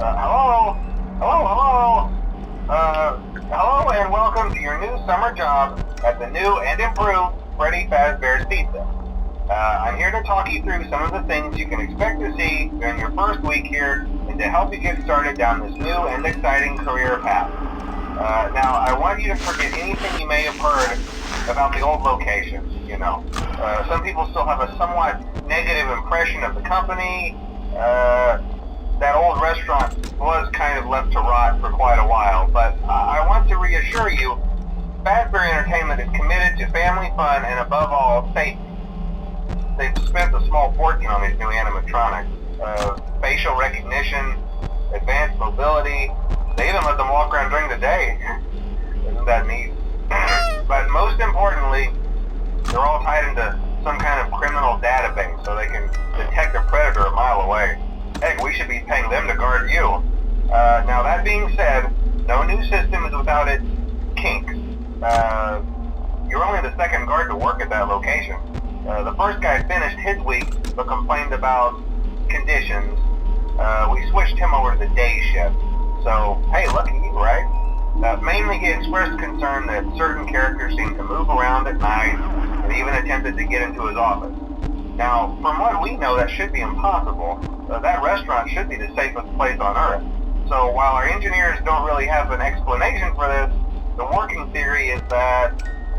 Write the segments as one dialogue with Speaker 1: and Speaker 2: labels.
Speaker 1: Hello? Hello? Hello and welcome to your new summer job at the new and improved Freddy Fazbear's Pizza. I'm here to talk you through some of the things you can expect to see during your first week here and to help you get started down this new and exciting career path. Now, I want you to forget anything you may have heard about the old location, you know. Some people still have a somewhat negative impression of the company. That old restaurant was kind of left to rot for quite a while, but I want to reassure you, Fazbear Entertainment is committed to family fun and above all, safety. They've spent a small fortune on these new animatronics. Facial recognition, advanced mobility, they even let them walk around during the day. Isn't that neat? But most importantly, they're all tied into some kind of criminal database so they can detect a predator a mile away. Heck, we should be paying them to guard you. Now that being said, no new system is without its kinks. You're only the second guard to work at that location. The first guy finished his week but complained about conditions. We switched him over to the day shift. So, hey, lucky you, right? Mainly he expressed concern that certain characters seemed to move around at night and even attempted to get into his office. Now, from what we know, that should be impossible. That restaurant should be the safest place on Earth. So while our engineers don't really have an explanation for this, the working theory is that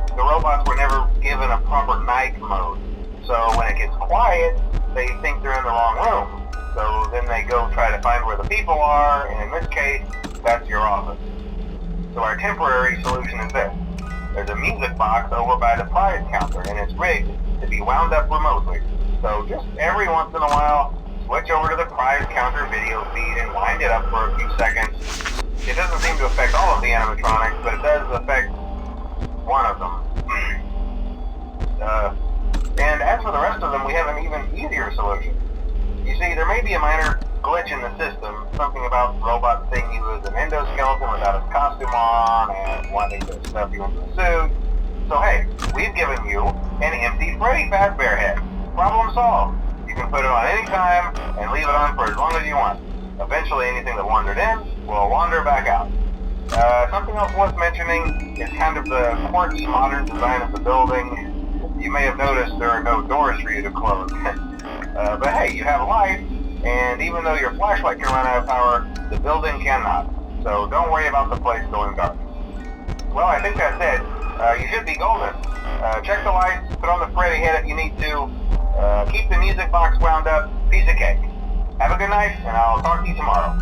Speaker 1: the robots were never given a proper night mode. So when it gets quiet, they think they're in the wrong room. So then they go try to find where the people are, and in this case, that's your office. So our temporary solution is this. There's a music box over by the prize counter, and it's rigged to be wound up remotely. So just every once in a while, switch over to the prize counter video feed and wind it up for a few seconds. It doesn't seem to affect all of the animatronics, but it does affect one of them. And as for the rest of them, we have an even easier solution. You see, there may be a minor glitch in the system, something about the robot seeing you as an endoskeleton without his costume on and wanting to stuff you into a suit. So hey, we've given you an empty Freddy Fazbear head. Problem solved. You can put it on any time and leave it on for as long as you want. Eventually anything that wandered in will wander back out. Something else worth mentioning is kind of the quartz modern design of the building. You may have noticed there are no doors for you to close. But hey, you have a light, and even though your flashlight can run out of power, the building cannot. So don't worry about the place going dark. Well, I think that's it. You should be golden. Check the lights, put on the Freddy head if you need to. Keep the music box wound up. Piece of cake. Have a good night, and I'll talk to you tomorrow.